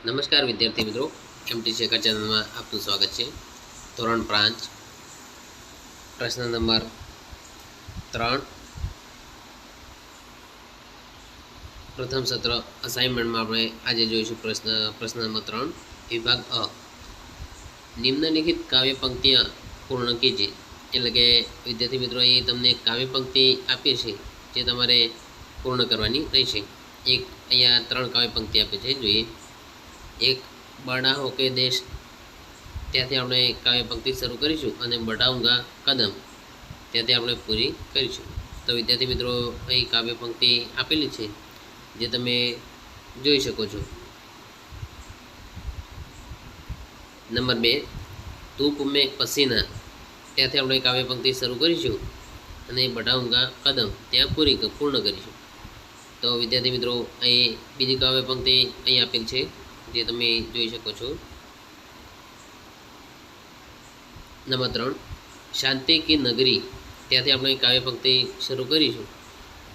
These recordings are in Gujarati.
નમસ્કાર વિદ્યાર્થી મિત્રો, એમટીસી એકા ચેનલમાં આપનું સ્વાગત છે। ધોરણ 5 પ્રશ્ન નંબર 3 પ્રથમ સત્ર અસાઇનમેન્ટમાં આપણે આજે જોઈશું પ્રશ્ન નંબર 3 વિભાગ અ નિમ્નલિખિત કાવ્ય પંક્તિઓ પૂર્ણ કીજીએ। એટલે કે વિદ્યાર્થી મિત્રો અહીં તમને કાવ્ય પંક્તિ આપી છે જે તમારે પૂર્ણ કરવાની રહેશે। એક અહીંયા 3 કાવ્ય પંક્તિ આપી છે, જોઈએ। एक बड़ा होके देश त्याथी આપણે કાવ્ય પંક્તિ શરૂ કરીશું અને બઢાઉંગા કદમ ત્યાંથી આપણે પૂરી કરીશું। તો વિદ્યાર્થી મિત્રો અહીં કાવ્ય પંક્તિ આપેલી છે જે તમે જોઈ શકો છો। નંબર 2 ધૂપ में पसीना ત્યાંથી આપણે કાવ્ય પંક્તિ શરૂ કરીશું અને બઢાઉંગા કદમ ત્યાં પૂર્ણ કરીશું। તો વિદ્યાર્થી મિત્રો અહીં બીજી કાવ્ય પંક્તિ અહીં આપેલ છે જે તમે જોઈ શકો છો। નંબર 3 શાંતિ કી નગરી ત્યાંથી આપણે કાવ્ય પંક્તિ શરૂ કરીશું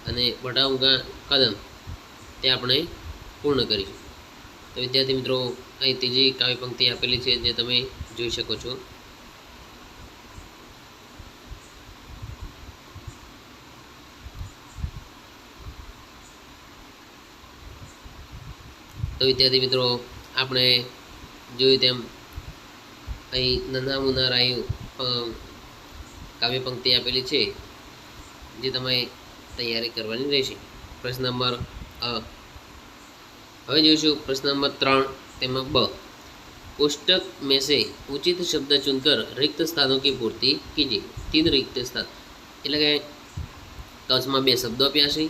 અને બઢાઉંગા કદમ તે આપણે પૂર્ણ કરીશું। તો વિદ્યાર્થી મિત્રો અહીં ત્રીજી કાવ્ય પંક્તિ આપેલી છે જે તમે જોઈ શકો છો। તો વિદ્યાર્થી મિત્રો આપણે જોયું તેમ અહીં નન્હા મુન્ના રાયું કાવ્ય પંક્તિ આપેલી છે જે તમે તૈયારી કરવાની રહેશે। પ્રશ્ન નંબર હવે જોઈશું પ્રશ્ન નંબર 3 તેમાં બ पुस्तक में से उचित शब्द चुनकर रिक्त स्थानों की पूर्ति कीजिए। 3 रिक्त स्थान એટલે કે કૌંસમાં 2 શબ્દો આપ્યા છે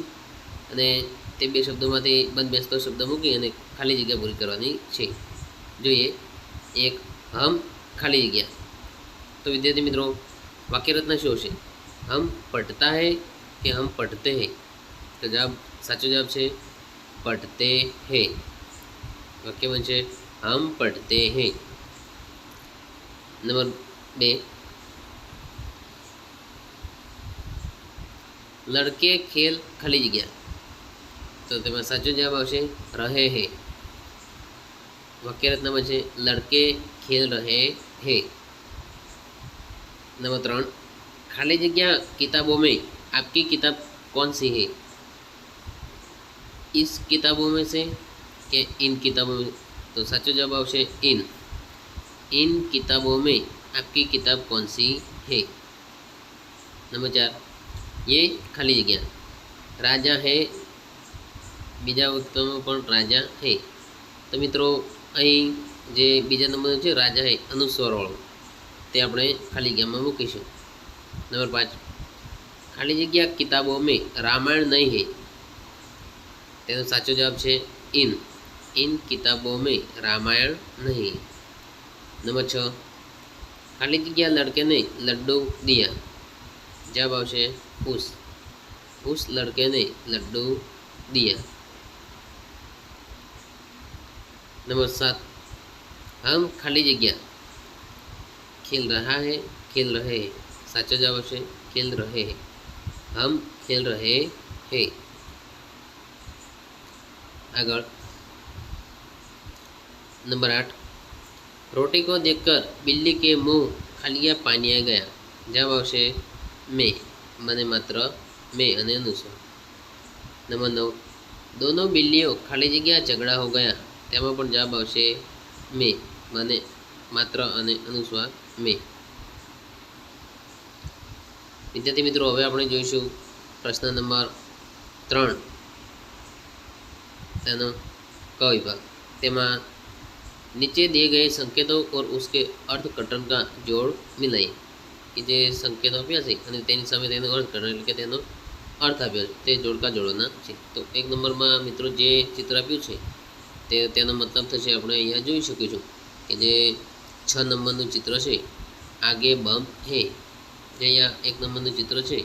અને તે 2 શબ્દોમાંથી બંધબેસતો શબ્દ મૂકી અને ખાલી જગ્યા પૂરી કરવાની છે। જોઈએ એક હમ ખાલી જગ્યા। તો વિદ્યાર્થી મિત્રો વાક્ય રચના શું હશે? હમ પઢતા હૈ કે હમ પઢતે હૈ? તો સાચો જવાબ છે पढ़ते हैं। वाक्य बनશે हम पढ़ते हैं। नंबर 2 लड़के खेल खाली जगह तो तेमा साचो जवाब आवशे रहे हैं। वाक्य रचना बनશે लड़के खेल रहे हैं। नंबर 3 खाली जगह किताबों में आपकी किताब कौन सी है? इस किताबों में से के इन किताबों में? तो साचो जवाब आवशे इन किताबों में आपकी किताब कौन सी है? नंबर 4 ये खाली जगह राजा है बीजा वाक्यों पण राजा है। तो मित्रों अहीं जे बीजा नंबर है राजा है अनुस्वारवाळो ते आपणे खाली जग्यामां मूकीशुं। नंबर 5 खाली जग्या किताबों में रामायण नहीं है तेनो साचो जवाब है इन किताबों में रामायण नहीं। नंबर 6 खाली जगह लड़के ने लड्डू दिया जवाब आवशे उस लड़के ने लड्डू दिया। नंबर 7 हम खाली जगह खेल रहा है खेल रहे हैं साचो जवाब आवशे खेल रहे हैं। हम खेल रहे हैं। आगळ नंबर 8 रोटी को देखकर बिल्ली के मुंह खालिया पानिया गया जवाब आवशे मैं मने मात्र मैं अने अनुस्वार। नंबर 9 दोनों बिल्लियों खाली जगह झगड़ा हो गया तेमां पण जवाब आवशे मैं मने मात्र अने अनुस्वार मैं। विद्यार्थी मित्रों हवे आपणे जोईशुं प्रश्न नंबर 3 तेनो क विभाग। तेमां नीचे दिए गए संकेतों और उसके अर्थघटन का जोड़ मिलाइए। कि जे संकेतों आप्या छे अने तेनी सामे तेनो अर्थघटन એટલે કે તેનો अर्थ आप्यो छे ते जोड़का जोड़वाना छे। तो 1 नंबरमां मित्रों जे चित्र आप्युं छे तेनो मतलब थशे આપણે અહીંયા જોઈ શકીશું કે જે 6 नंबरનું चित्र છે आगे बम है જે અહીંયા 1 नंबरનું चित्र છે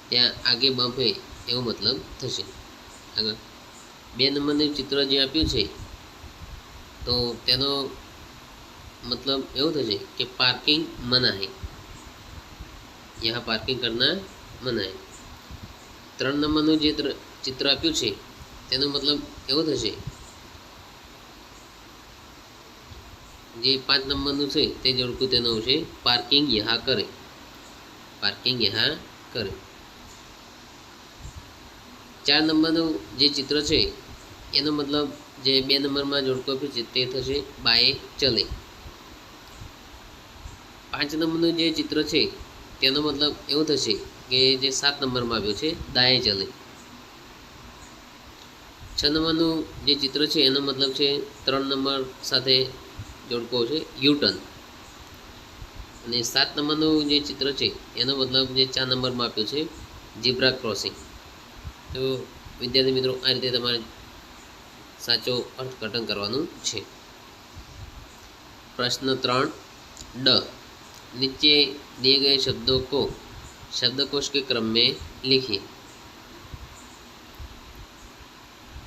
ત્યાં आगे बम है एवो मतलब थशे। આગળ 2 नंबरનું चित्र जे आप्युं छे तो तेनो मतलब एवो थशे कि पार्किंग मना है यहाँ पार्किंग करना मना है। 3 नंबरનું चित्र आप्युं छे તેનો મતલબ એવો થશે, જે 5 નંબરનું છે તે જોડકું તેનું આવશે પાર્કિંગ યહાં કરે, પાર્કિંગ યહાં કરે. 4 નંબરનું જે ચિત્ર છે એનો મતલબ જે 2 નંબરમાં જોડકું આપ્યું છે તે થશે બાએ ચલે. 5 નંબરનું જે ચિત્ર છે તેનો મતલબ એવો થશે કે જે 7 નંબરમાં આવ્યો છે દાએ ચલે. 6 નંબરનું જે ચિત્ર છે એનો મતલબ છે 3 નંબર સાથે જોડકો છે યુટર્ન. અને 7 નંબરનું જે ચિત્ર છે એનો મતલબ જે 4 નંબરમાં આપ્યો છે ઝીબ્રા ક્રોસિંગ. તો વિદ્યાર્થી મિત્રો આ રીતે તમારે સાચો અર્થઘટન કરવાનું છે. प्रश्न 3 ड, नीचे दिए गए शब्दों को शब्दकोश के क्रम में लिखिए.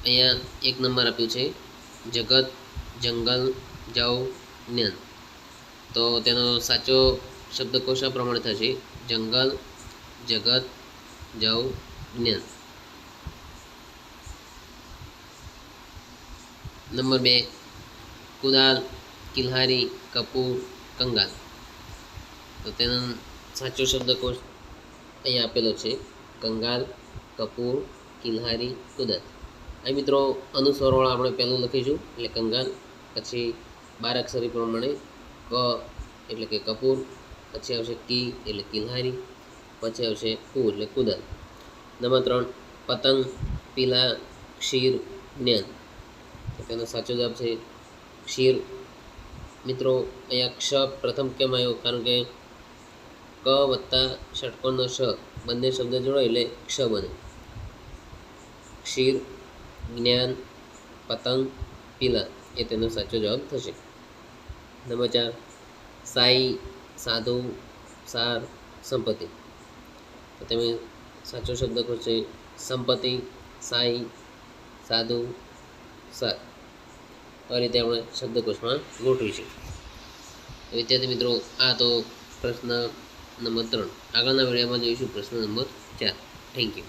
અહીંયા 1 નંબર આપ્યું છે જગત, જંગલ, જવ, જ્ઞાન. તો તેનો સાચો શબ્દકોશ આ પ્રમાણે થશે જંગલ, જગત, જવ, જ્ઞાન. નંબર 2 કુદાલ, કિલ્હારી, કપૂર, કંગાલ. તો તેનો સાચો શબ્દકોશ અહીંયા આપેલો છે કંગાલ, કપૂર, કિલ્હારી, કુદાલ. અહીં મિત્રો અનુસ્વરવાળા આપણે પહેલું લખીશું એટલે કંગાલ, પછી 12 અક્ષરી પ્રમાણે ક એટલે કે કપૂર, પછી આવશે કી એટલે કિલ્હારી, પછી આવશે કુ એટલે કુદાલ. નંબર 3 પતંગ, પીલા, ક્ષીર, જ્ઞાન. તો તેનો સાચો જવાબ છે ક્ષીર. મિત્રો અહીંયા ક્ષ પ્રથમ કેમ આવ્યો? કારણ કે ક વત્તા ષટકોણનો શ બંને શબ્દ જોડો એટલે ક્ષ બને. ક્ષીર, જ્ઞાન, પતંગ, પીલા એ તેનો સાચો જવાબ થશે. નંબર 4 સાઈ, સાધુ, સાર, સંપત્તિ. તો તમે સાચો શબ્દકોશ છે સંપત્તિ, સાઈ, સાધુ, સાર. આ રીતે આપણે શબ્દકોશમાં ગોઠવીશું. વિદ્યાર્થી મિત્રો આ તો પ્રશ્ન નંબર 3. આગળના વિડીયોમાં જોઈશું પ્રશ્ન નંબર 4. Thank you.